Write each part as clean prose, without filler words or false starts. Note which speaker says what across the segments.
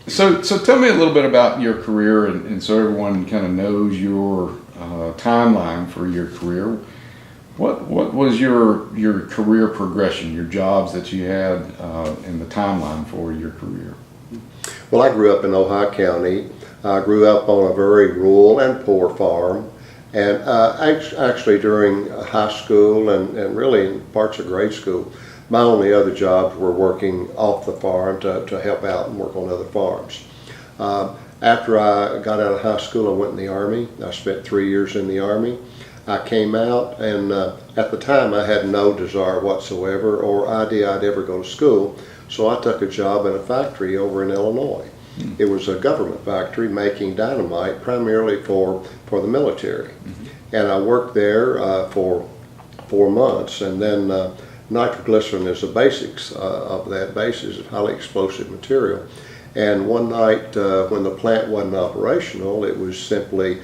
Speaker 1: So tell me a little bit about your career, and so everyone kind of knows your timeline for your career. What was your career progression, your jobs that you had, and the timeline for your career?
Speaker 2: Well, I grew up in Ohio County. I grew up on a very rural and poor farm. And actually during high school and really in parts of grade school, my only other jobs were working off the farm to help out and work on other farms. After I got out of high school, I went in the Army. I spent 3 years in the Army. I came out, and at the time I had no desire whatsoever or idea I'd ever go to school, so I took a job in a factory over in Illinois. It was a government factory making dynamite primarily for the military. And I worked there for 4 months, and then nitroglycerin is the basics of that basis of highly explosive material. And one night when the plant wasn't operational, it was simply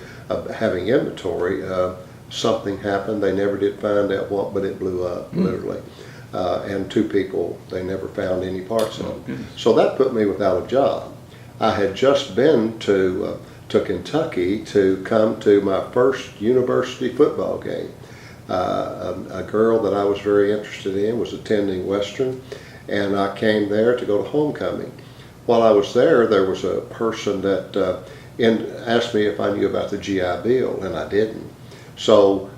Speaker 2: having inventory. Something happened. They never did find out what, but it blew up, literally. And 2 people, they never found any parts of it. So that put me without a job. I had just been to Kentucky to come to my first university football game. A girl that I was very interested in was attending Western, and I came there to go to homecoming. While I was there, there was a person that asked me if I knew about the GI Bill, and I didn't. So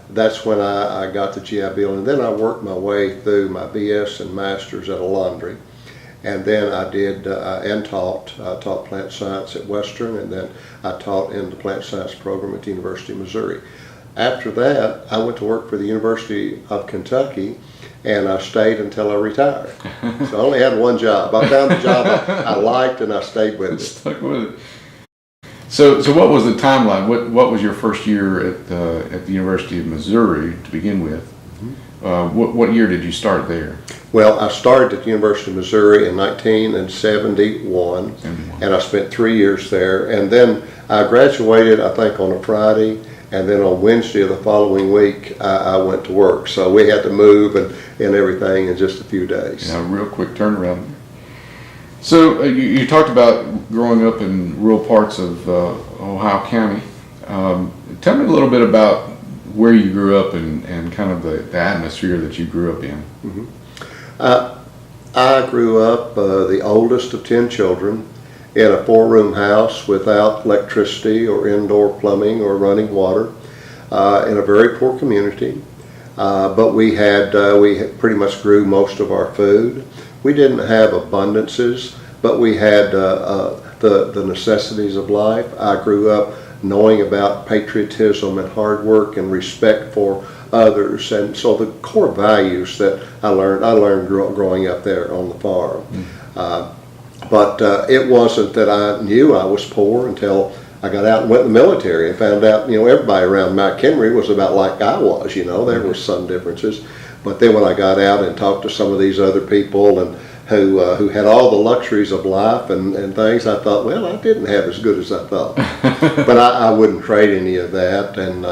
Speaker 2: that's when I got the GI Bill, and then I worked my way through my BS and Masters at a laundry. And then I did and taught plant science at Western, and then I taught in the plant science program at the University of Missouri. After that, I went to work for the University of Kentucky, and I stayed until I retired. So I only had one job. I found a job I liked, and I stayed with it.
Speaker 1: Stuck with it. So what was the timeline? What was your first year at the University of Missouri to begin with? What year did you start there?
Speaker 2: Well, I started at the University of Missouri in 1971, and I spent 3 years there. And then I graduated, I think, on a Friday, and then on Wednesday of the following week, I went to work. So we had to move and everything in just a few days.
Speaker 1: Yeah, real quick turnaround. So you talked about growing up in rural parts of Ohio County. Tell me a little bit about where you grew up and kind of the atmosphere that you grew up in.
Speaker 2: I grew up the oldest of 10 children in a 4-room house without electricity or indoor plumbing or running water in a very poor community. But we pretty much grew most of our food. We didn't have abundances, but we had the necessities of life. I grew up knowing about patriotism and hard work and respect for others, and so the core values that I learned growing up there on the farm. But it wasn't that I knew I was poor until I got out and went in the military and found out, everybody around McHenry was about like I was, there were some differences. But then when I got out and talked to some of these other people and who had all the luxuries of life and things, I thought, well, I didn't have as good as I thought. But I wouldn't trade any of that. And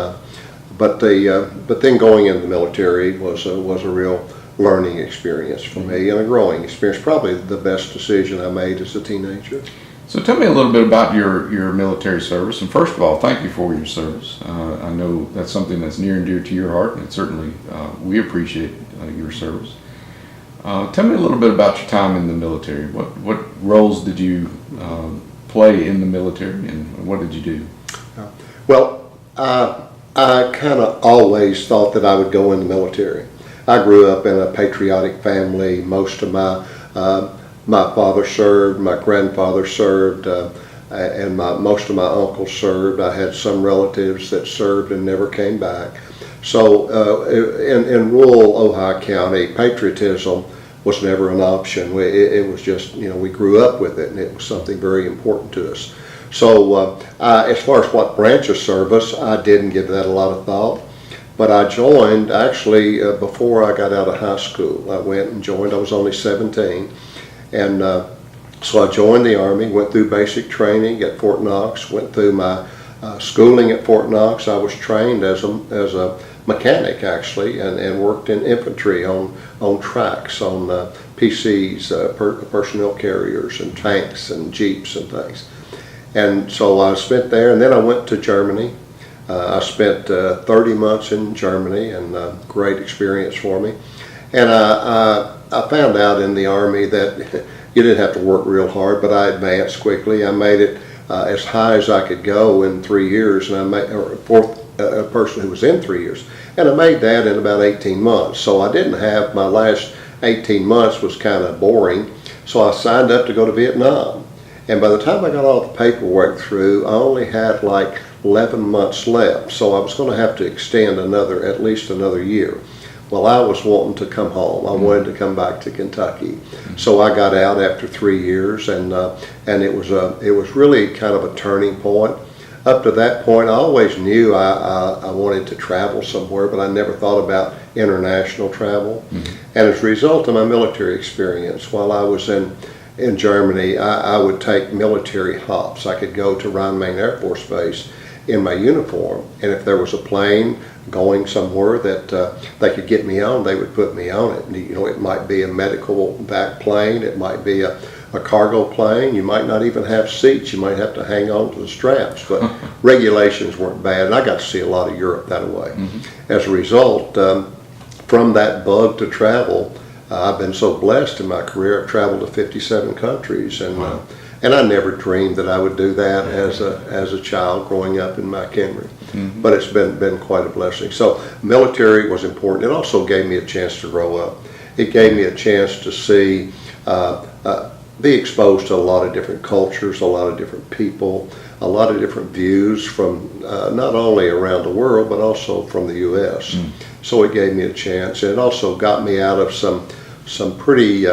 Speaker 2: but then going into the military was a real learning experience for me and a growing experience. Probably the best decision I made as a teenager.
Speaker 1: So tell me a little bit about your military service. And first of all, thank you for your service. I know that's something that's near and dear to your heart, and certainly we appreciate your service. Tell me a little bit about your time in the military. What roles did you play in the military, and what did you do?
Speaker 2: Well, I kind of always thought that I would go in the military. I grew up in a patriotic family. Most of my father served, my grandfather served, and most of my uncles served. I had some relatives that served and never came back. So in rural Ohio County, patriotism was never an option. It was just, we grew up with it, and it was something very important to us. So as far as what branch of service, I didn't give that a lot of thought. But I joined, actually, before I got out of high school. I went and joined. I was only 17. And so I joined the Army, went through basic training at Fort Knox, went through my schooling at Fort Knox. I was trained as a mechanic actually, and worked in infantry on tracks, on PCs, personnel carriers, and tanks and jeeps and things. And so I spent there, and then I went to Germany. I spent 30 months in Germany, and great experience for me. And I found out in the Army that you didn't have to work real hard, but I advanced quickly. I made it as high as I could go in 3 years, and I made, or fourth a person who was in 3 years, and I made that in about 18 months. So I didn't have, my last 18 months was kind of boring, so I signed up to go to Vietnam. And by the time I got all the paperwork through, I only had like 11 months left, so I was going to have to extend at least another year. Well, I was wanting to come home. I wanted to come back to Kentucky, so I got out after 3 years, and it was really kind of a turning point. Up to that point, I always knew I wanted to travel somewhere, but I never thought about international travel. And as a result of my military experience, while I was in Germany, I would take military hops. I could go to Rhein-Main Air Force Base in my uniform, and if there was a plane going somewhere that they could get me on, they would put me on it. You know, it might be a medical back plane, it might be a cargo plane, you might not even have seats, you might have to hang on to the straps, but regulations weren't bad, and I got to see a lot of Europe that way. As a result, from that bug to travel, I've been so blessed in my career. I've traveled to 57 countries, and I never dreamed that I would do that as a child growing up in McHenry. But it's been quite a blessing. So military was important. It also gave me a chance to grow up. It gave me a chance to see, be exposed to a lot of different cultures, a lot of different people, a lot of different views from not only around the world, but also from the U.S. So it gave me a chance, and it also got me out of some pretty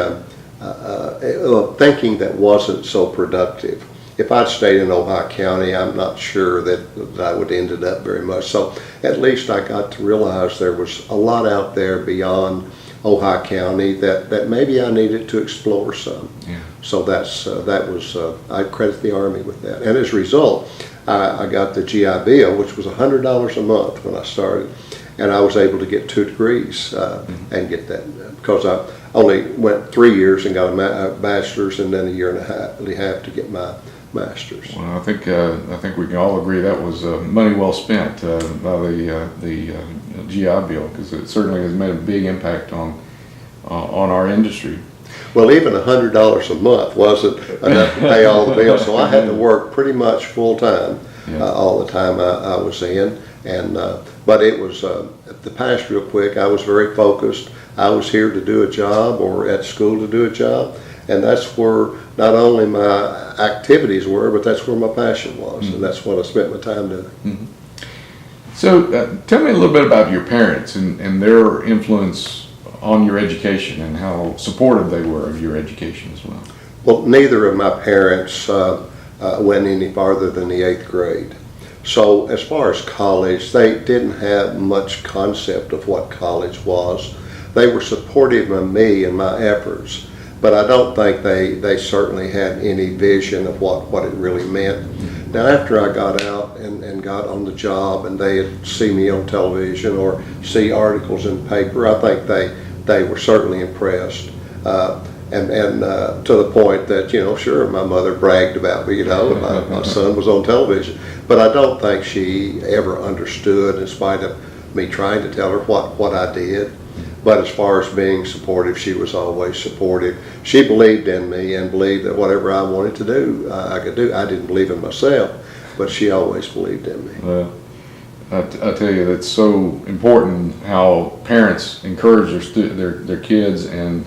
Speaker 2: thinking that wasn't so productive. If I'd stayed in Ohio County, I'm not sure that I would have ended up very much. So at least I got to realize there was a lot out there beyond Ohio County that maybe I needed to explore some. So that was I credit the Army with that. And as a result, I got the GI Bill, which was $100 a month when I started, and I was able to get 2 degrees and get that, because I only went 3 years and got a bachelor's, and then a year and a half to get my master's.
Speaker 1: Well, I think we can all agree that was money well spent by the GI Bill, because it certainly has made a big impact on our industry.
Speaker 2: Well, even $100 a month wasn't enough to pay all the bills, so I had to work pretty much full time all the time I was in. And but it was to pass real quick. I was very focused. I was here to do a job, or at school to do a job, and that's where not only my activities were, but that's where my passion was, and that's what I spent my time doing.
Speaker 1: So tell me a little bit about your parents and their influence on your education, and how supportive they were of your education as well.
Speaker 2: Well, neither of my parents went any farther than the 8th grade. So as far as college, they didn't have much concept of what college was. They were supportive of me and my efforts, but I don't think they certainly had any vision of what it really meant. Now, after I got out and got on the job, and they'd see me on television or see articles in the paper, I think they were certainly impressed. And to the point that, sure, my mother bragged about me, my son was on television. But I don't think she ever understood, in spite of me trying to tell her what I did. But as far as being supportive, she was always supportive. She believed in me and believed that whatever I wanted to do, I could do. I didn't believe in myself, but she always believed in me.
Speaker 1: Well, I tell you, that's so important how parents encourage their kids, and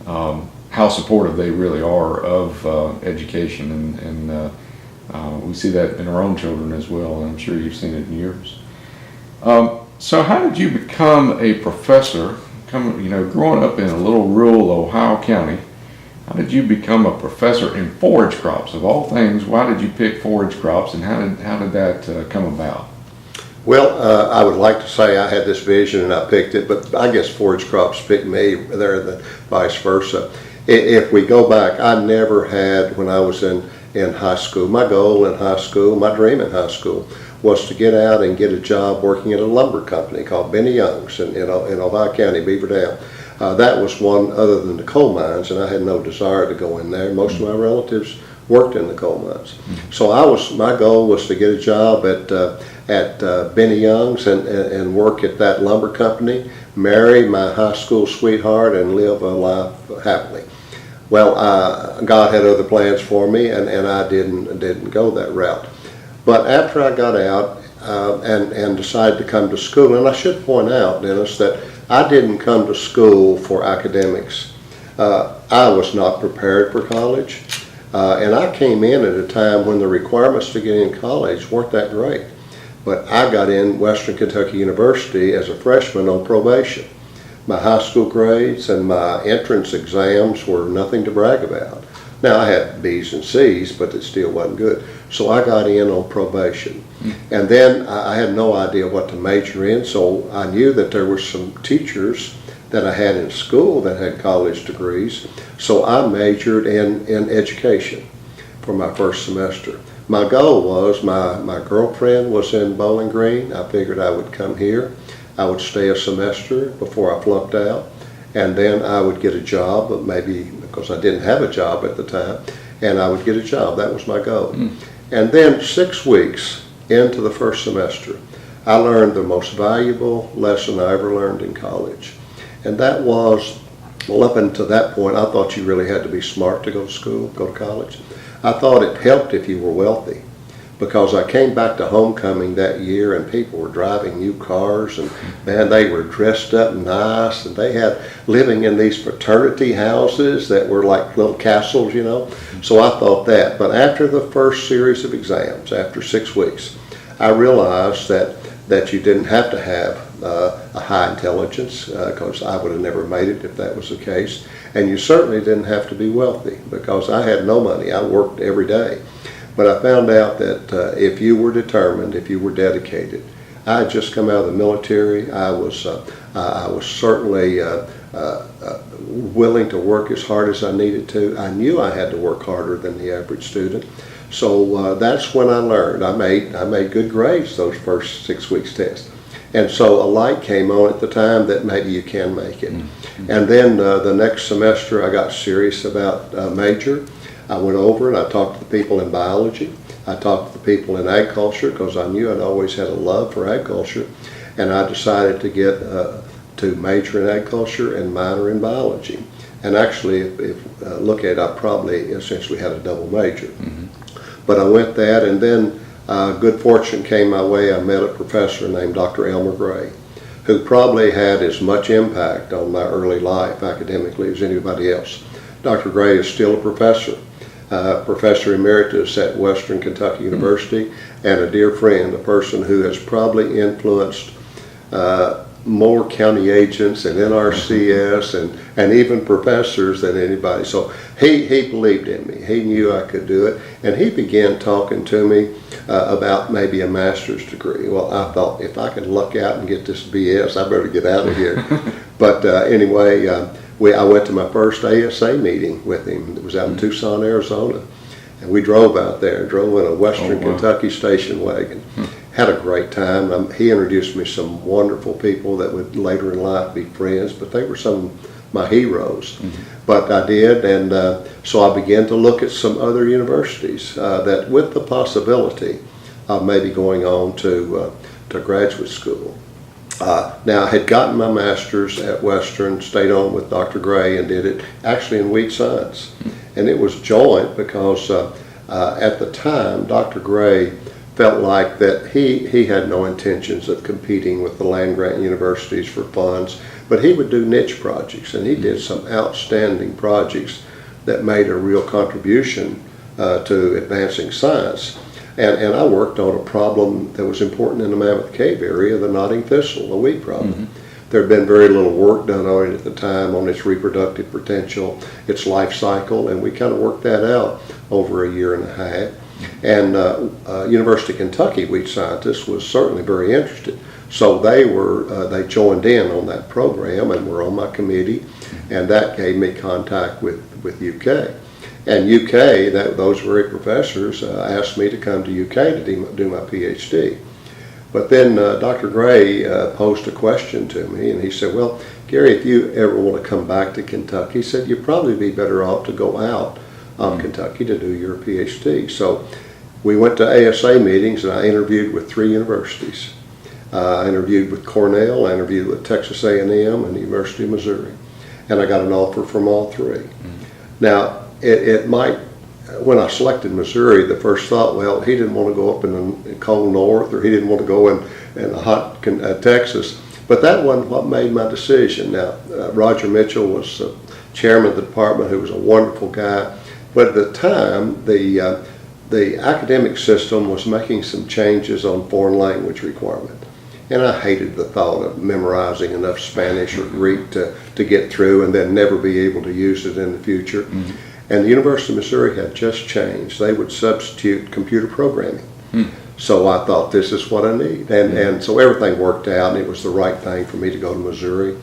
Speaker 1: how supportive they really are of education, and we see that in our own children as well, and I'm sure you've seen it in yours. So how did you become a professor? Growing up in a little rural Ohio County, how did you become a professor in forage crops? Of all things, why did you pick forage crops, and how did that come about?
Speaker 2: Well, I would like to say I had this vision and I picked it, but I guess forage crops picked me rather than vice versa. If we go back, I never had, when I was in high school, my goal in high school, my dream in high school was to get out and get a job working at a lumber company called Benny Young's in Ohio County, Beaver Dam. That was one other than the coal mines, and I had no desire to go in there. Most of my relatives worked in the coal mines. So my goal was to get a job at Benny Young's and work at that lumber company, marry my high school sweetheart, and live a life happily. Well, God had other plans for me, and I didn't go that route. But after I got out and decided to come to school, and I should point out, Dennis, that I didn't come to school for academics. I was not prepared for college, and I came in at a time when the requirements to get in college weren't that great. But I got in Western Kentucky University as a freshman on probation. My high school grades and my entrance exams were nothing to brag about. Now, I had B's and C's, but it still wasn't good. So I got in on probation. And then I had no idea what to major in, so I knew that there were some teachers that I had in school that had college degrees. So I majored in education for my first semester. My goal was, my girlfriend was in Bowling Green. I figured I would come here. I would stay a semester before I flunked out, and then I would get a job, but maybe because I didn't have a job at the time, and I would get a job. That was my goal. And then 6 weeks into the first semester, I learned the most valuable lesson I ever learned in college. And that was, well, up until that point, I thought you really had to be smart to go to school, go to college. I thought it helped if you were wealthy, because I came back to homecoming that year and people were driving new cars, and man, they were dressed up nice, and they had living in these fraternity houses that were like little castles, you know. So I thought that. But after the first series of exams, after 6 weeks, I realized that you didn't have to have a high intelligence, because I would have never made it if that was the case. And you certainly didn't have to be wealthy, because I had no money. I worked every day. But I found out that if you were determined, if you were dedicated, I had just come out of the military. I was certainly willing to work as hard as I needed to. I knew I had to work harder than the average student. So that's when I learned. I made good grades those first 6 weeks test. And so a light came on at the time that maybe you can make it. And then the next semester I got serious about major. I went over and I talked to the people in biology. I talked to the people in ag culture, because I knew I'd always had a love for ag culture. And I decided to get to major in ag culture and minor in biology. And actually, if look at it, I probably essentially had a double major. But I went that, and then good fortune came my way. I met a professor named Dr. Elmer Gray, who probably had as much impact on my early life academically as anybody else. Dr. Gray is still a professor. Professor Emeritus at Western Kentucky University, and a dear friend, a person who has probably influenced more county agents and NRCS and even professors than anybody. So he believed in me. He knew I could do it, and he began talking to me about maybe a master's degree. Well, I thought, if I could luck out and get this BS, I better get out of here. But anyway, I went to my first ASA meeting with him. It was out in Tucson, Arizona. And we drove out there, drove in a Western Kentucky station wagon. Had a great time. He introduced me to some wonderful people that would later in life be friends, but they were some of my heroes. But I did, and so I began to look at some other universities that with the possibility of maybe going on to graduate school. Now, I had gotten my master's at Western, stayed on with Dr. Gray, and did it actually in weed science. And it was joint because at the time, Dr. Gray felt like that he had no intentions of competing with the land-grant universities for funds, but he would do niche projects, and he did some outstanding projects that made a real contribution to advancing science. And I worked on a problem that was important in the Mammoth Cave area, the nodding thistle, the weed problem. There had been very little work done on it at the time, on its reproductive potential, its life cycle, and we kind of worked that out over a year and a half. And University of Kentucky weed scientists was certainly very interested. So they joined in on that program and were on my committee, and that gave me contact with UK. And UK, those very professors asked me to come to UK to do my PhD. But then Dr. Gray posed a question to me, and he said, well, Gary, if you ever want to come back to Kentucky, he said, you'd probably be better off to go out of Kentucky to do your PhD. So we went to ASA meetings, and I interviewed with 3 universities. I interviewed with Cornell, I interviewed with Texas A&M, and the University of Missouri. And I got an offer from all 3. Now, it might, when I selected Missouri, the first thought, well, he didn't want to go up in the cold north, or he didn't want to go in hot Texas. But that wasn't what made my decision. Now, Roger Mitchell was chairman of the department, who was a wonderful guy. But at the time, the academic system was making some changes on foreign language requirement. And I hated the thought of memorizing enough Spanish or Greek to get through and then never be able to use it in the future. And the University of Missouri had just changed. They would substitute computer programming. So I thought, this is what I need. And so everything worked out, and it was the right thing for me to go to Missouri.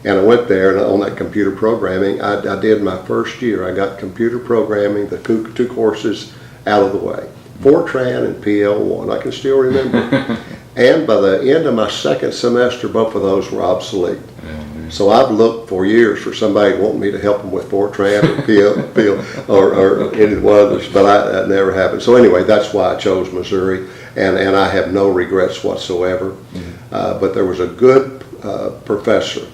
Speaker 2: And I went there, and on that computer programming, I did my first year. I got computer programming, the 2 courses out of the way. Fortran and PL1, I can still remember. And by the end of my second semester, both of those were obsolete. So I've looked for years for somebody to want me to help them with Fortran or PL or any one of those, but that never happened. So anyway, that's why I chose Missouri, and I have no regrets whatsoever. But there was a good professor.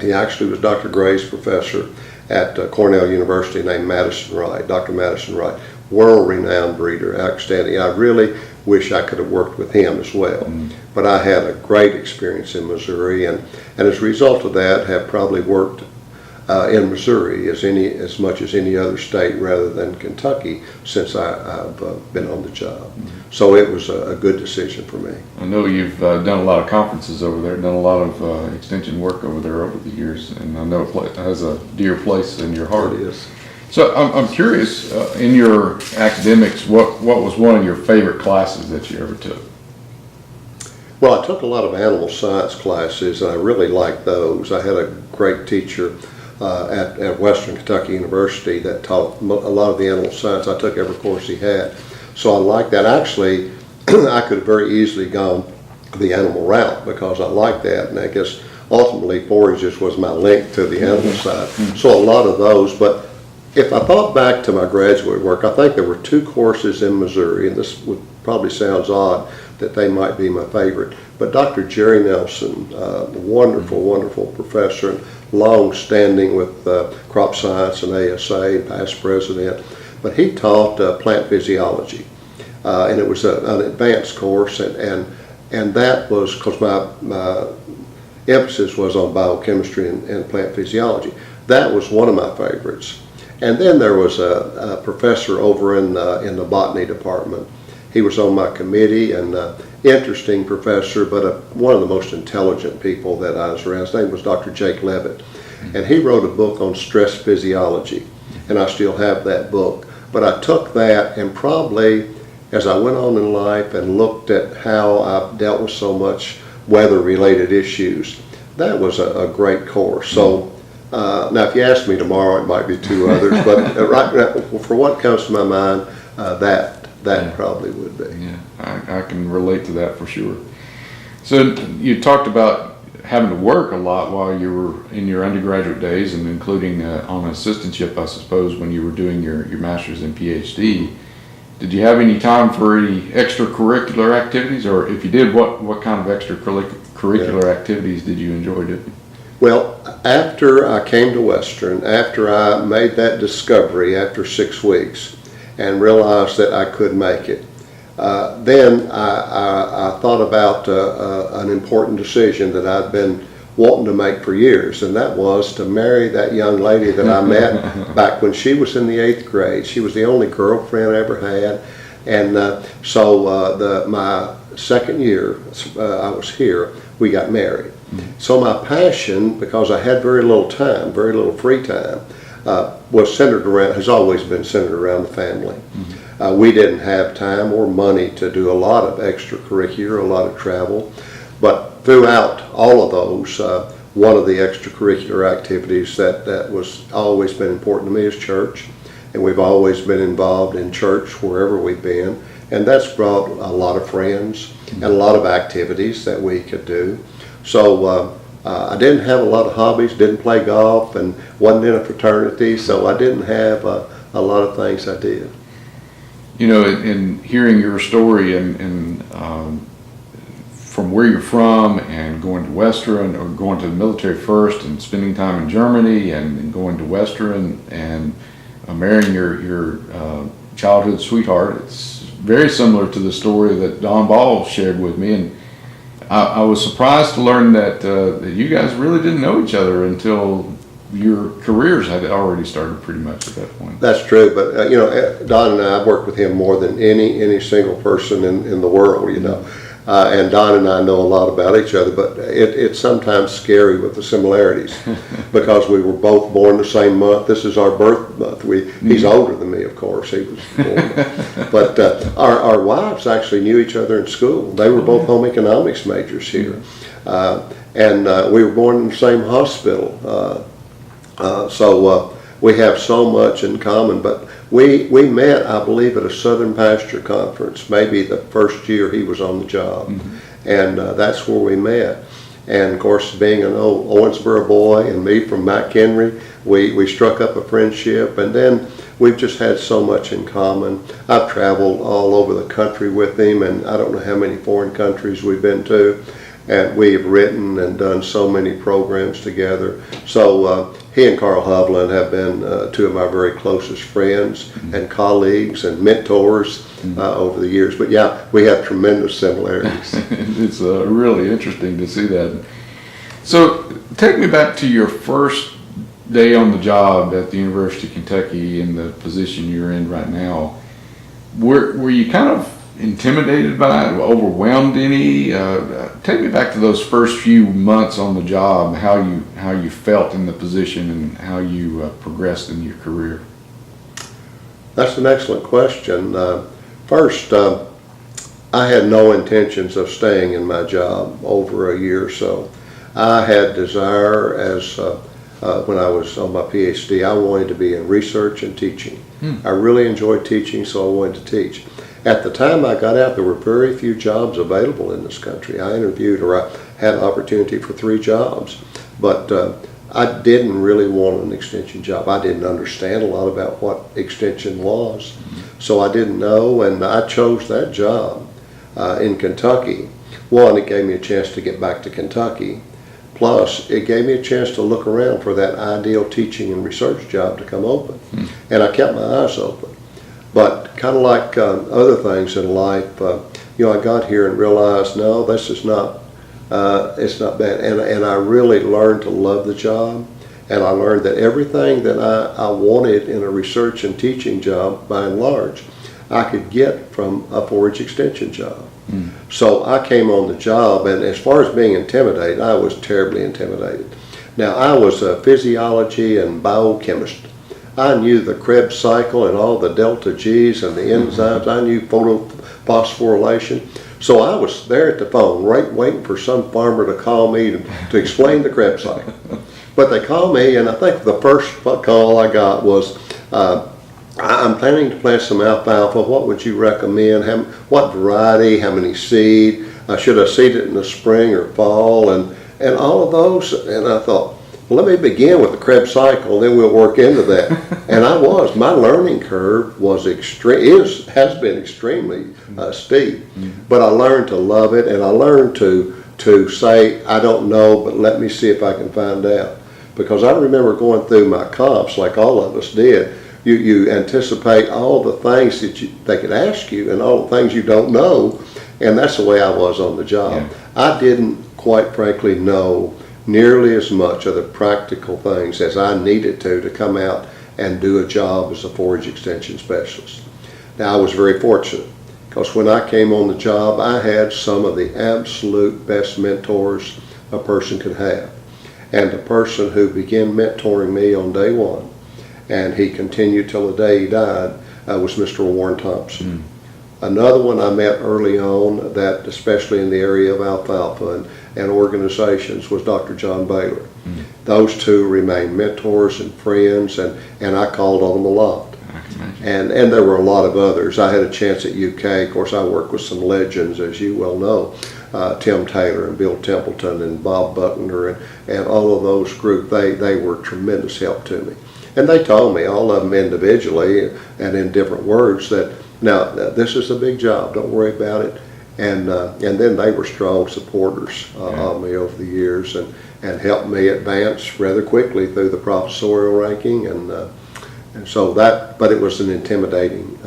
Speaker 2: He actually was Dr. Gray's professor at Cornell University, named Madison Wright, Dr. Madison Wright, world-renowned breeder, outstanding. I really wish I could have worked with him as well. But I had a great experience in Missouri, and as a result of that, have probably worked in Missouri as much as any other state rather than Kentucky since I've been on the job. So it was a good decision for me.
Speaker 1: I know you've done a lot of conferences over there, done a lot of extension work over there over the years, and I know it has a dear place in your heart.
Speaker 2: It is.
Speaker 1: So I'm curious, in your academics, what was one of your favorite classes that you ever took?
Speaker 2: Well, I took a lot of animal science classes, and I really liked those. I had a great teacher at Western Kentucky University that taught a lot of the animal science. I took every course he had. So I liked that. Actually, I could have very easily gone the animal route because I liked that, and I guess ultimately forages was my link to the animal side. So a lot of those, but if I thought back to my graduate work, I think there were 2 courses in Missouri, and this would probably sounds odd that they might be my favorite, but Dr. Jerry Nelson, wonderful, wonderful professor, and long-standing with crop science and ASA, past president, but he taught plant physiology, and it was an advanced course, and that was because my emphasis was on biochemistry and plant physiology. That was one of my favorites. And then there was a professor over in the botany department. He was on my committee, and interesting professor, but one of the most intelligent people that I was around. His name was Dr. Jake Levitt, and he wrote a book on stress physiology, and I still have that book. But I took that, and probably as I went on in life and looked at how I've dealt with so much weather-related issues, that was a great course. So. Now, if you ask me tomorrow, it might be 2 others, but right now, for what comes to my mind, that probably would be.
Speaker 1: Yeah, I can relate to that for sure. So you talked about having to work a lot while you were in your undergraduate days, and including on an assistantship, I suppose, when you were doing your master's and PhD. Did you have any time for any extracurricular activities, or if you did, what kind of extracurricular activities did you enjoy doing?
Speaker 2: Well, after I came to Western, after I made that discovery after 6 weeks and realized that I could make it, then I thought about an important decision that I'd been wanting to make for years, and that was to marry that young lady that I met back when she was in the 8th grade. She was the only girlfriend I ever had, and so my second year I was here, we got married. So my passion, because I had very little time, very little free time, has always been centered around the family. We didn't have time or money to do a lot of extracurricular, a lot of travel, but throughout all of those, one of the extracurricular activities that was always been important to me is church, and we've always been involved in church wherever we've been, and that's brought a lot of friends. and a lot of activities that we could do. So I didn't have a lot of hobbies, didn't play golf, and wasn't in a fraternity, so I didn't have a lot of things I did.
Speaker 1: You know, in hearing your story and from where you're from and going to Western or going to the military first and spending time in Germany and going to Western and marrying your childhood sweetheart, it's very similar to the story that Don Ball shared with me. And I was surprised to learn that you guys really didn't know each other until your careers had already started pretty much at that point.
Speaker 2: That's true, but you know, Don and I've worked with him more than any single person in the world, you know. And Don and I know a lot about each other, but it's sometimes scary with the similarities because we were both born the same month. This is our birth month. He's older than me, of course. He was born. But our wives actually knew each other in school. They were both home economics majors here. And we were born in the same hospital. So we have so much in common, but we met, I believe, at a Southern Pasture Conference, maybe the first year he was on the job, and that's where we met. And of course, being an old Owensboro boy and me from McHenry, we struck up a friendship, and then we've just had so much in common. I've traveled all over the country with him, and I don't know how many foreign countries we've been to. And we've written and done so many programs together. So he and Carl Hovland have been two of my very closest friends and colleagues and mentors over the years. But yeah, we have tremendous similarities.
Speaker 1: It's really interesting to see that. So take me back to your first day on the job at the University of Kentucky in the position you're in right now. Were you kind of intimidated by it, overwhelmed any? Take me back to those first few months on the job, how you felt in the position and how you progressed in your career.
Speaker 2: That's an excellent question. First, I had no intentions of staying in my job over a year or so. I had desire as when I was on my PhD, I wanted to be in research and teaching. I really enjoyed teaching, so I wanted to teach. At the time I got out, there were very few jobs available in this country. I interviewed, or I had an opportunity for 3 jobs, but I didn't really want an extension job. I didn't understand a lot about what extension was, so I didn't know, and I chose that job in Kentucky. One, it gave me a chance to get back to Kentucky, plus it gave me a chance to look around for that ideal teaching and research job to come open, and I kept my eyes open. But kind of like other things in life, you know, I got here and realized, no, this is not, it's not bad. And I really learned to love the job. And I learned that everything that I wanted in a research and teaching job, by and large, I could get from a forage extension job. So I came on the job, and as far as being intimidated, I was terribly intimidated. Now, I was a physiology and biochemist. I knew the Krebs cycle and all the delta G's and the enzymes. I knew photophosphorylation. So I was there at the phone, right, waiting for some farmer to call me to explain the Krebs cycle. But they called me, and I think the first call I got was, I'm planning to plant some alfalfa. What would you recommend? What variety? How many seed? Should I seed it in the spring or fall? And all of those. And I thought, well, let me begin with the Krebs cycle, then we'll work into that. And my learning curve was has been extremely steep. But I learned to love it, and I learned to say, I don't know, but let me see if I can find out. Because I remember going through my comps, like all of us did. You anticipate all the things that they could ask you and all the things you don't know, and that's the way I was on the job.
Speaker 1: Yeah.
Speaker 2: I didn't, quite frankly, know nearly as much of the practical things as I needed to come out and do a job as a forage extension specialist. Now, I was very fortunate because when I came on the job, I had some of the absolute best mentors a person could have. And the person who began mentoring me on day one, and he continued till the day he died, was Mr. Warren Thompson. Another one I met early on, that especially in the area of alfalfa and organizations, was Dr. John Baylor. Those two remain mentors and friends, and I called on them a lot.
Speaker 1: I can imagine.
Speaker 2: And there were a lot of others. I had a chance at UK. Of course, I worked with some legends, as you well know, Tim Taylor and Bill Templeton and Bob Buckner and all of those groups. They were tremendous help to me. And they told me, all of them individually and in different words, that now this is a big job. Don't worry about it. And then they were strong supporters of me over the years and helped me advance rather quickly through the professorial ranking. And so that, but it was an intimidating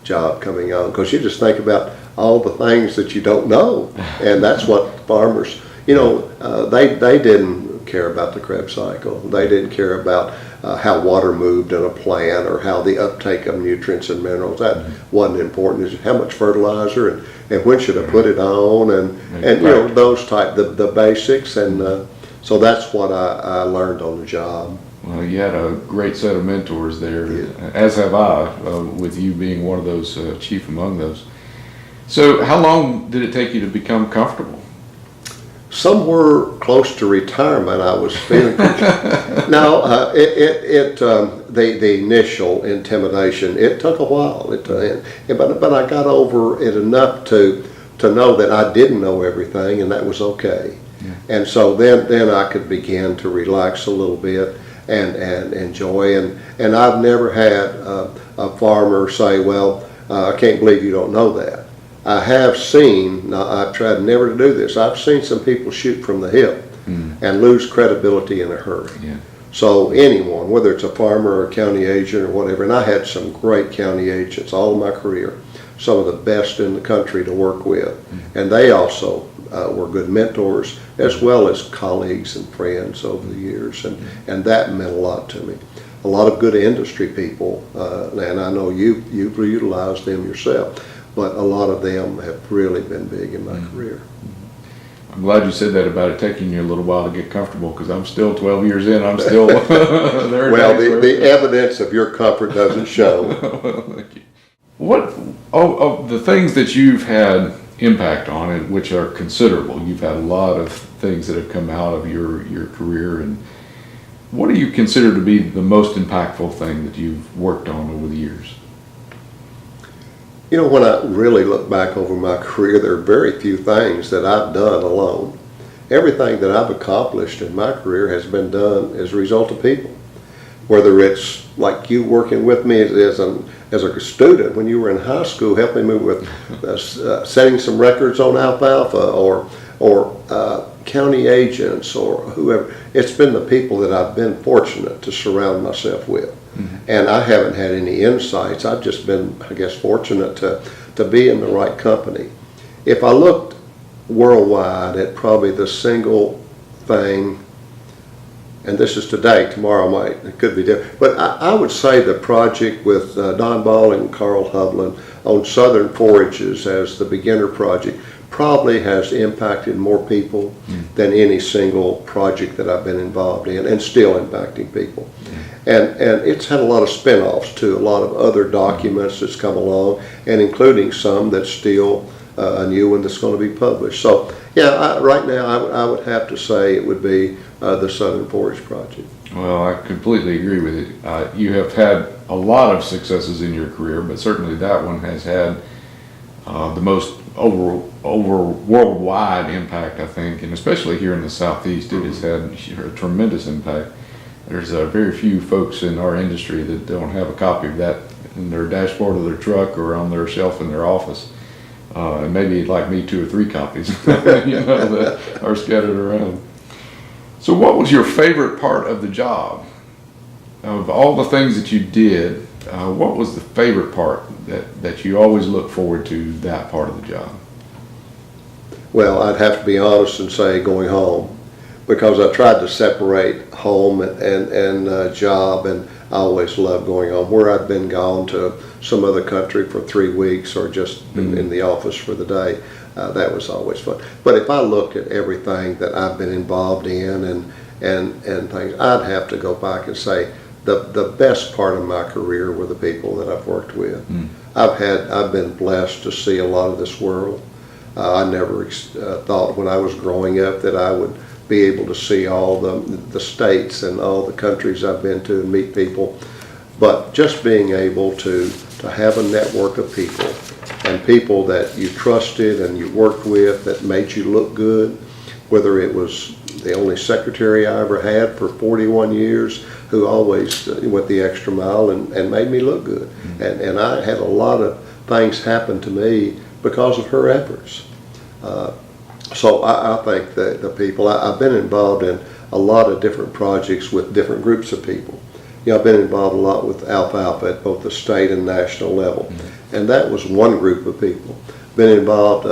Speaker 2: job coming on, because you just think about all the things that you don't know. And that's what farmers, they didn't care about the Krebs cycle. They didn't care about how water moved in a plant or how the uptake of nutrients and minerals. That wasn't important. It's how much fertilizer and when should I put it on and those type, the basics. And so that's what I learned on the job.
Speaker 1: Well, you had a great set of mentors there, as have I, with you being one of those, chief among those. So how long did it take you to become comfortable?
Speaker 2: Somewhere close to retirement, I was feeling. No, the initial intimidation, it took a while. But I got over it enough to know that I didn't know everything, and that was okay. Yeah. And so then I could begin to relax a little bit and enjoy. And I've never had a farmer say, "Well, I can't believe you don't know that." I have seen, now I've tried never to do this, I've seen some people shoot from the hip and lose credibility in a hurry. Yeah. So anyone, whether it's a farmer or a county agent or whatever, and I had some great county agents all my career, some of the best in the country to work with, and they also were good mentors as well as colleagues and friends over the years, and that meant a lot to me. A lot of good industry people, and I know you've utilized them yourself, but a lot of them have really been big in my career.
Speaker 1: I'm glad you said that about it taking you a little while to get comfortable, because I'm still 12 years in. I'm still there.
Speaker 2: Well, the evidence of your comfort doesn't show.
Speaker 1: Well, thank you. What of the things that you've had impact on it, which are considerable? You've had a lot of things that have come out of your career, and what do you consider to be the most impactful thing that you've worked on over the years?
Speaker 2: When I really look back over my career, there are very few things that I've done alone. Everything that I've accomplished in my career has been done as a result of people. Whether it's like you working with me as a student when you were in high school, helping me with setting some records on alfalfa, or county agents or whoever. It's been the people that I've been fortunate to surround myself with. And I haven't had any insights. I've just been, I guess, fortunate to be in the right company. If I looked worldwide at probably the single thing, and this is today, tomorrow it could be different, but I would say the project with Don Ball and Carl Hovland on Southern Forages as the beginner project probably has impacted more people than any single project that I've been involved in, and still impacting people. And it's had a lot of spin-offs too, a lot of other documents that's come along, and including some that's still a new one that's going to be published. So yeah, right now I would have to say it would be the Southern Forage Project.
Speaker 1: Well, I completely agree with it. You have had a lot of successes in your career, but certainly that one has had the most over worldwide impact, I think, and especially here in the Southeast, it has had a tremendous impact. There's very few folks in our industry that don't have a copy of that in their dashboard of their truck or on their shelf in their office. And maybe like me, 2 or 3 copies, that are scattered around. So what was your favorite part of the job? Of all the things that you did, what was the favorite part that you always look forward to, that part of the job?
Speaker 2: Well, I'd have to be honest and say going home, because I tried to separate home and job, and I always loved going home. Where I'd been gone to some other country for 3 weeks or just in the office for the day, that was always fun. But if I look at everything that I've been involved in and things, I'd have to go back and say the best part of my career were the people that I've worked with. I've been blessed to see a lot of this world. I never thought when I was growing up that I would be able to see all the states and all the countries I've been to and meet people. But just being able to have a network of people, and people that you trusted and you worked with that made you look good, whether it was the only secretary I ever had for 41 years, who always went the extra mile and made me look good. And I had a lot of things happen to me because of her efforts. So I think that the people, I've been involved in a lot of different projects with different groups of people. You know, I've been involved a lot with Alfalfa at both the state and national level. And that was one group of people. Been involved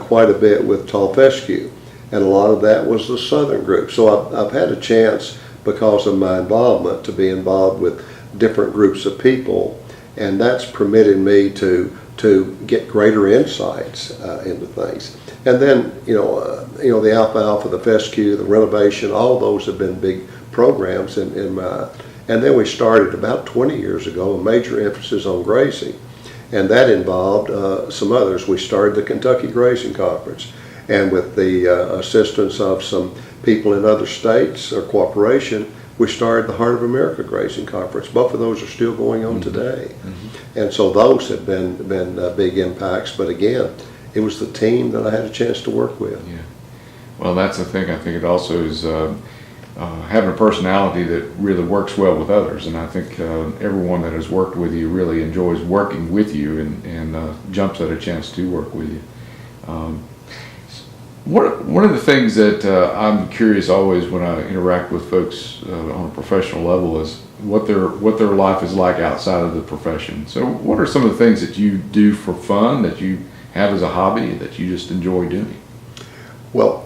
Speaker 2: quite a bit with Tall Fescue, and a lot of that was the southern group. So I've had a chance, because of my involvement, to be involved with different groups of people, and that's permitted me to get greater insights into things. And then, the Alfalfa, the Fescue, the renovation, all those have been big programs in my. And then we started about 20 years ago a major emphasis on grazing, and that involved some others. We started the Kentucky Grazing Conference, and with the assistance of some people in other states or cooperation, we started the Heart of America Grazing Conference. Both of those are still going on today. And so those have been big impacts, but again, it was the team that I had a chance to work with.
Speaker 1: Yeah. Well, that's the thing. I think it also is having a personality that really works well with others, and I think everyone that has worked with you really enjoys working with you and jumps at a chance to work with you. One of the things that I'm curious always when I interact with folks on a professional level is what their life is like outside of the profession. So what are some of the things that you do for fun, that you have as a hobby, that you just enjoy doing?
Speaker 2: Well,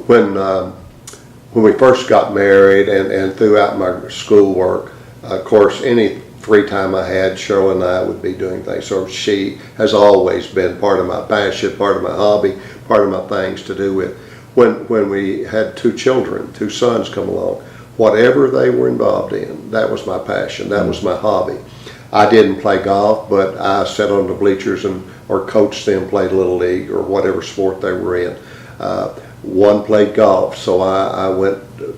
Speaker 2: when we first got married and throughout my schoolwork, of course, any free time I had, Cheryl and I would be doing things. So she has always been part of my passion, part of my hobby, part of my things to do with. When we had two sons come along, whatever they were involved in, that was my passion, that was my hobby. I didn't play golf, but I sat on the bleachers or coached them, played Little League or whatever sport they were in. One played golf, so I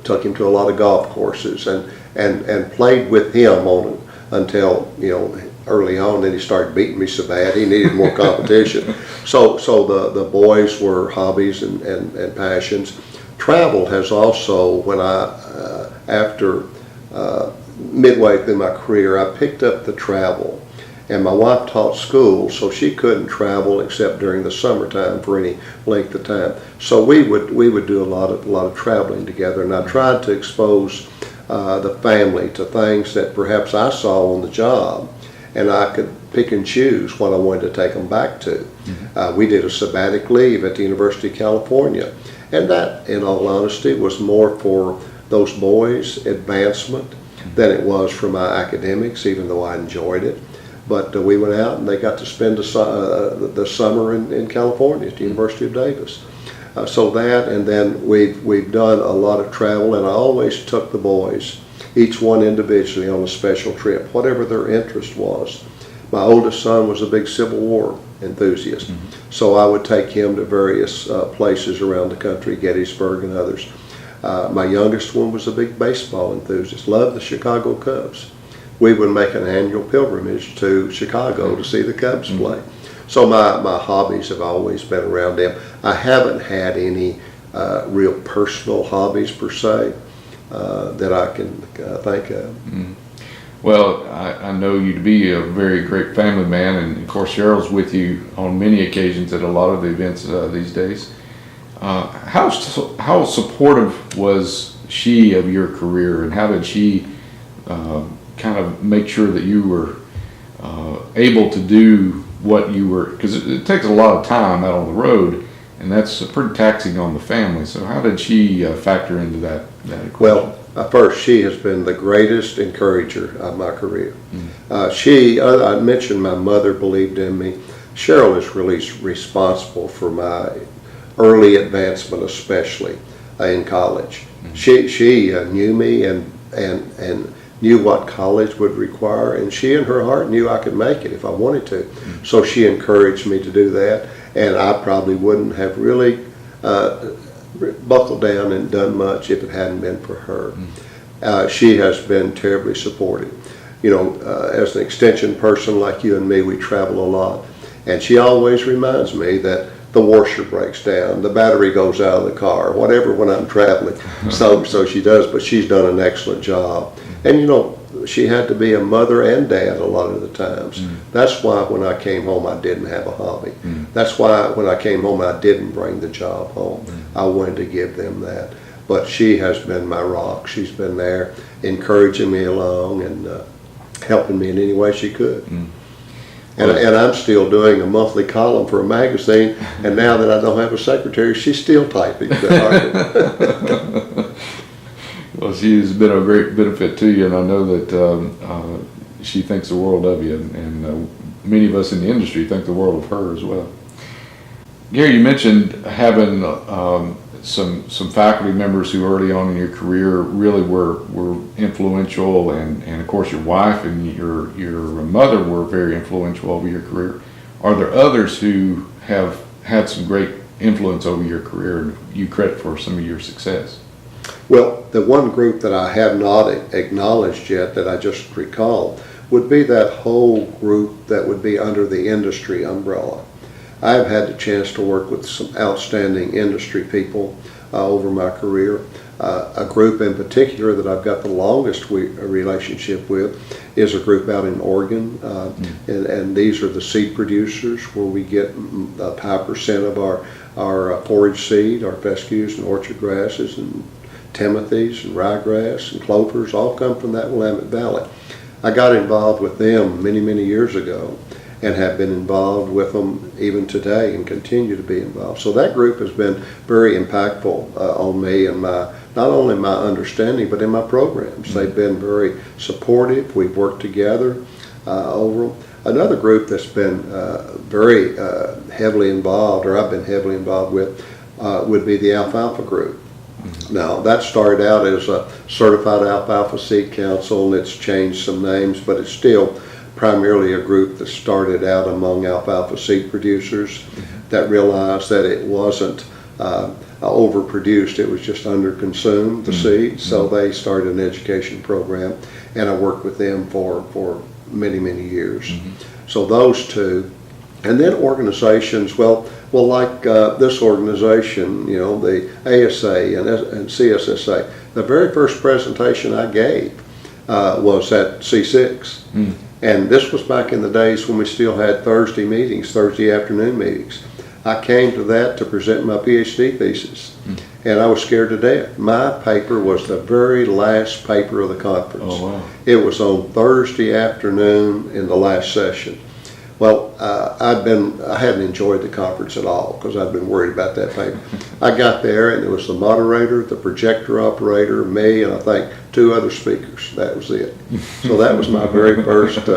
Speaker 2: took him to a lot of golf courses and played with him until early on. Then he started beating me so bad he needed more competition. So the boys were hobbies and passions. Travel has also, when after midway through my career, I picked up the travel. And my wife taught school, so she couldn't travel except during the summertime for any length of time. So we would do a lot of traveling together, and I tried to expose the family to things that perhaps I saw on the job, and I could pick and choose what I wanted to take them back to. We did a sabbatic leave at the University of California, and that, in all honesty, was more for those boys' advancement than it was for my academics, even though I enjoyed it. But we went out and they got to spend the summer in California at the University of Davis. So that, and then we've done a lot of travel, and I always took the boys, each one individually, on a special trip, whatever their interest was. My oldest son was a big Civil War enthusiast, so I would take him to various places around the country, Gettysburg and others. My youngest one was a big baseball enthusiast, loved the Chicago Cubs. We would make an annual pilgrimage to Chicago to see the Cubs play. So my hobbies have always been around them. I haven't had any real personal hobbies per se that I can think of.
Speaker 1: Well, I know you to be a very great family man, and of course Cheryl's with you on many occasions at a lot of the events these days. How supportive was she of your career, and how did she kind of make sure that you were able to do what you were, because it takes a lot of time out on the road, and that's pretty taxing on the family. So how did she factor into that equation?
Speaker 2: Well, first, she has been the greatest encourager of my career. I mentioned my mother believed in me. Cheryl is really responsible for my early advancement, especially in college. She knew me and knew what college would require, and she in her heart knew I could make it if I wanted to. So she encouraged me to do that, and I probably wouldn't have really buckled down and done much if it hadn't been for her. She has been terribly supportive. as an extension person like you and me, we travel a lot. And she always reminds me that the washer breaks down, the battery goes out of the car, whatever, when I'm traveling. So she does, but she's done an excellent job. And she had to be a mother and dad a lot of the times. That's why when I came home, I didn't have a hobby. That's why when I came home, I didn't bring the job home. I wanted to give them that. But she has been my rock. She's been there encouraging me along and helping me in any way she could. And I'm still doing a monthly column for a magazine, and now that I don't have a secretary, she's still typing.
Speaker 1: Well, she's been a great benefit to you, and I know that she thinks the world of you, and many of us in the industry think the world of her as well. Gary, you mentioned having some faculty members who early on in your career really were influential, and of course your wife and your mother were very influential over your career. Are there others who have had some great influence over your career and you credit for some of your success?
Speaker 2: Well, the one group that I have not acknowledged yet that I just recall would be that whole group that would be under the industry umbrella. I've had the chance to work with some outstanding industry people over my career. A group in particular that I've got the longest relationship with is a group out in Oregon, and these are the seed producers, where we get a high percent of our forage seed, our fescues and orchard grasses and timothies and ryegrass and clovers all come from that Willamette Valley. I got involved with them many, many years ago, and have been involved with them even today and continue to be involved. So that group has been very impactful on me and not only my understanding, but in my programs. They've been very supportive. We've worked together over them. Another group that's been very heavily involved, or I've been heavily involved with, would be the Alfalfa Group. Now, that started out as a Certified Alfalfa Seed Council, and it's changed some names, but it's still primarily a group that started out among alfalfa seed producers that realized that it wasn't overproduced, it was just underconsumed, the seed. So they started an education program, and I worked with them for many, many years. So those two. And then organizations, well, like this organization, the ASA and CSSA, the very first presentation I gave was at C6. And this was back in the days when we still had Thursday afternoon meetings. I came to that to present my PhD thesis, and I was scared to death. My paper was the very last paper of the conference.
Speaker 1: Oh, wow.
Speaker 2: It was on Thursday afternoon in the last session. Well, I hadn't enjoyed the conference at all because I'd been worried about that paper. I got there, and it was the moderator, the projector operator, me, and I think 2 other speakers. That was it. So that was my very first,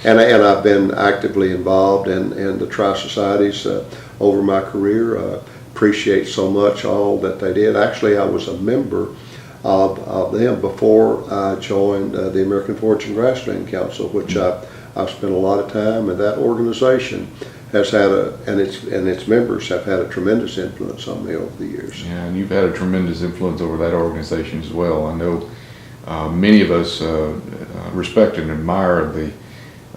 Speaker 2: and I've been actively involved in the Tri-Societies over my career. Appreciate so much all that they did. Actually, I was a member of them before I joined the American Forage and Grassland Council, which I've spent a lot of time, and that organization has had and its members have had a tremendous influence on me over the years.
Speaker 1: Yeah, and you've had a tremendous influence over that organization as well. I know many of us respect and admire the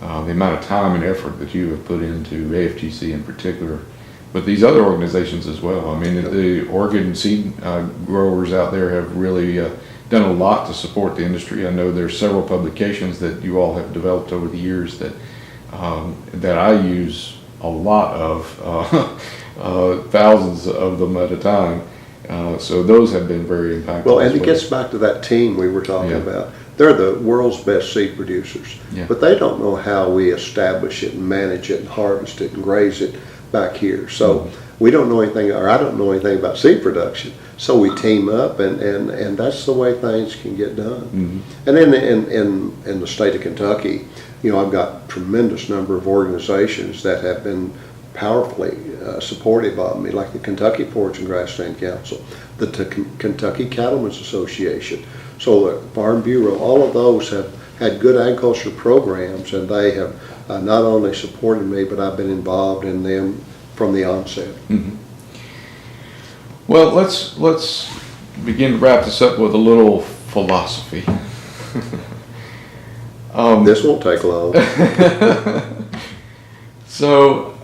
Speaker 1: amount of time and effort that you have put into AFGC in particular, but these other organizations as well. I mean, the Oregon seed growers out there have really done a lot to support the industry. I know there's several publications that you all have developed over the years that I use a lot of, thousands of them at a time. So those have been very impactful.
Speaker 2: Well, and it gets back to that team we were talking about. They're the world's best seed producers, but they don't know how we establish it and manage it and harvest it and graze it back here. So we don't know anything, or I don't know anything about seed production. So we team up, and that's the way things can get done. And then in the state of Kentucky, I've got a tremendous number of organizations that have been powerfully supportive of me, like the Kentucky Forage and Grassland Council, the Kentucky Cattlemen's Association, so the Farm Bureau. All of those have had good agriculture programs, and they have not only supported me, but I've been involved in them from the onset.
Speaker 1: Well, let's begin to wrap this up with a little philosophy.
Speaker 2: This won't take long.
Speaker 1: So,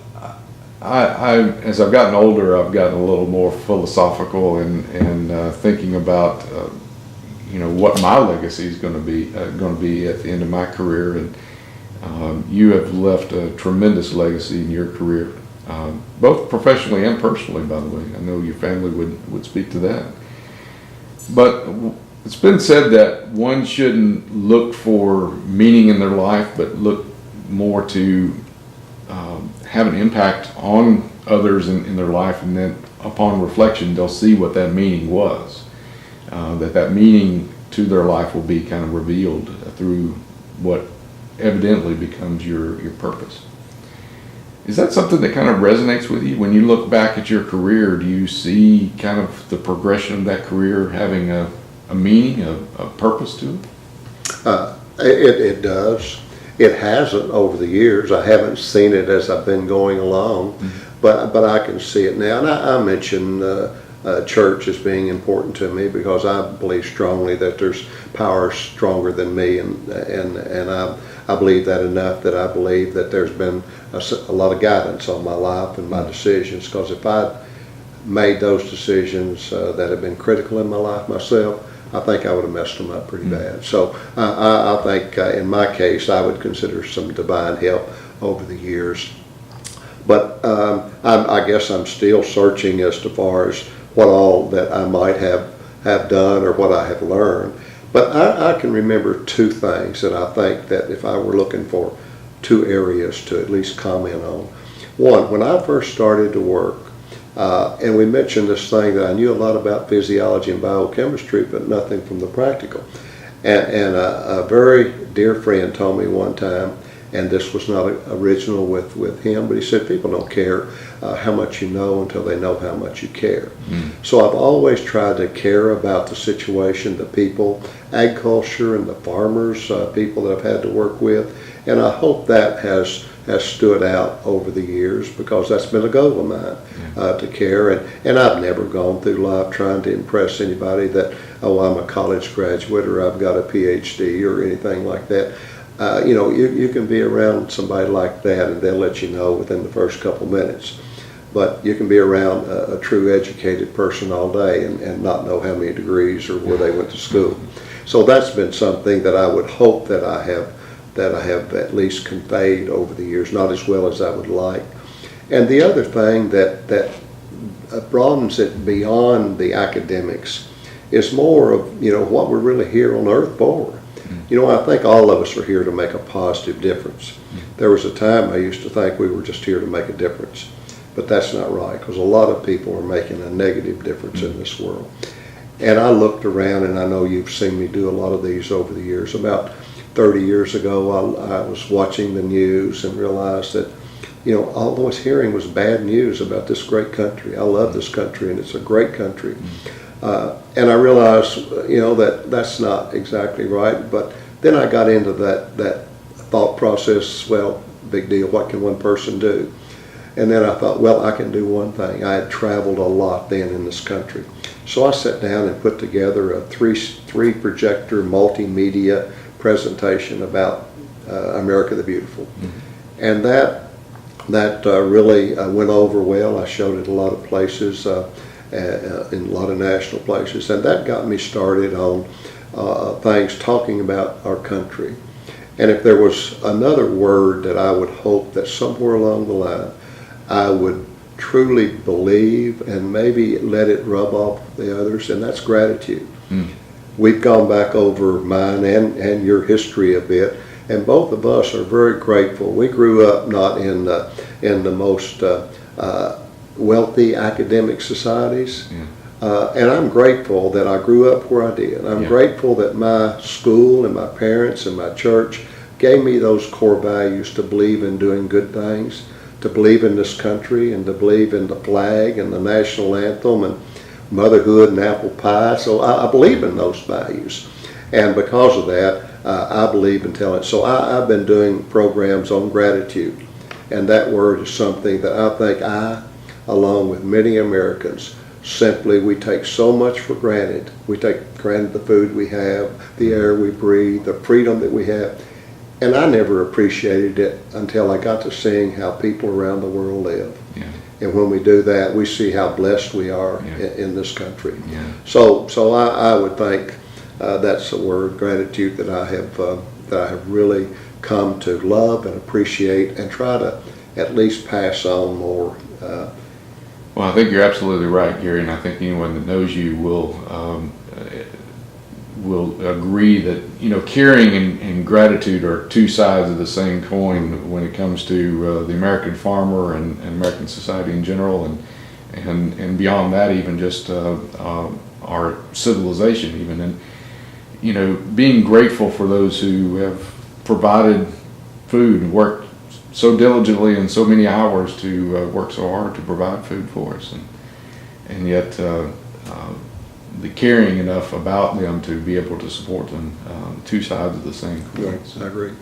Speaker 1: as I've gotten older, I've gotten a little more philosophical and thinking about, what my legacy is going to be at the end of my career. And you have left a tremendous legacy in your career, both professionally and personally. By the way, I know your family would speak to that. But it's been said that one shouldn't look for meaning in their life, but look more to have an impact on others in their life, and then upon reflection, they'll see what that meaning was. That meaning to their life will be kind of revealed through what evidently becomes your purpose. Is that something that kind of resonates with you? When you look back at your career, do you see kind of the progression of that career having a meaning, a purpose to it?
Speaker 2: It does. It hasn't over the years. I haven't seen it as I've been going along, but I can see it now. And I mentioned church as being important to me because I believe strongly that there's power stronger than me, and I believe that enough that I believe that there's been a lot of guidance on my life and my decisions. Because if I'd made those decisions that have been critical in my life myself, I think I would have messed them up pretty bad. So I think in my case, I would consider some divine help over the years. But I guess I'm still searching as far as what all that I might have done or what I have learned. But I can remember two things that I think that if I were looking for two areas to at least comment on. One, when I first started to work, and we mentioned this thing that I knew a lot about physiology and biochemistry, but nothing from the practical. And a very dear friend told me one time, and this was not original with him, but he said, people don't care how much you know until they know how much you care. So I've always tried to care about the situation, the people, ag culture and the farmers, people that I've had to work with. And I hope that has stood out over the years because that's been a goal of mine, to care. And I've never gone through life trying to impress anybody that, oh, I'm a college graduate or I've got a PhD or anything like that. You can be around somebody like that and they'll let you know within the first couple minutes. But you can be around a true educated person all day and not know how many degrees or where they went to school. So that's been something that I would hope that I have at least conveyed over the years, not as well as I would like. And the other thing that broadens it beyond the academics is more of, what we're really here on earth for. I think all of us are here to make a positive difference. There was a time I used to think we were just here to make a difference, but that's not right because a lot of people are making a negative difference in this world. And I looked around, and I know you've seen me do a lot of these over the years. About 30 years ago, I was watching the news and realized that, all I was hearing was bad news about this great country. I love this country, and it's a great country. And I realized, that's not exactly right. But then I got into that thought process, well, big deal, what can one person do? And then I thought, well, I can do one thing. I had traveled a lot then in this country. So I sat down and put together a three projector multimedia presentation about America the Beautiful. And that really went over well. I showed it a lot of places, in a lot of national places. And that got me started on things talking about our country. And if there was another word that I would hope that somewhere along the line I would truly believe and maybe let it rub off the others, and that's gratitude. We've gone back over mine and your history a bit, and both of us are very grateful. We grew up not in the most wealthy academic societies, and I'm grateful that I grew up where I did. I'm grateful that my school and my parents and my church gave me those core values to believe in doing good things, to believe in this country, and to believe in the flag and the national anthem and motherhood and apple pie. So I believe in those values. And because of that, I believe in telling. So I've been doing programs on gratitude. And that word is something that I think along with many Americans, we take so much for granted. We take for granted the food we have, the air we breathe, the freedom that we have. And I never appreciated it until I got to seeing how people around the world live.
Speaker 1: Yeah.
Speaker 2: And when we do that, we see how blessed we are
Speaker 1: Yeah.
Speaker 2: in this country.
Speaker 1: Yeah.
Speaker 2: So I would think that's the word gratitude that I have really come to love and appreciate and try to at least pass on more.
Speaker 1: Well, I think you're absolutely right, Gary, and I think anyone that knows you will agree that, you know, caring and gratitude are two sides of the same coin when it comes to the American farmer and American society in general, and beyond that, even just our civilization even. And, you know, being grateful for those who have provided food and worked so diligently and so many hours to work so hard to provide food for us, and yet the caring enough about them to be able to support them, two sides of the same coin.
Speaker 2: Right, I agree.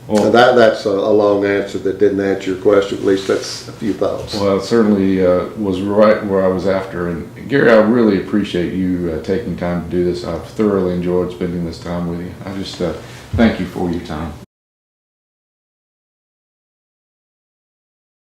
Speaker 1: Well,
Speaker 2: That's a long answer that didn't answer your question. At least that's a few thoughts.
Speaker 1: well, it certainly was right where I was after. And Gary, I really appreciate you taking time to do this. I've thoroughly enjoyed spending this time with you. I just thank you for your time.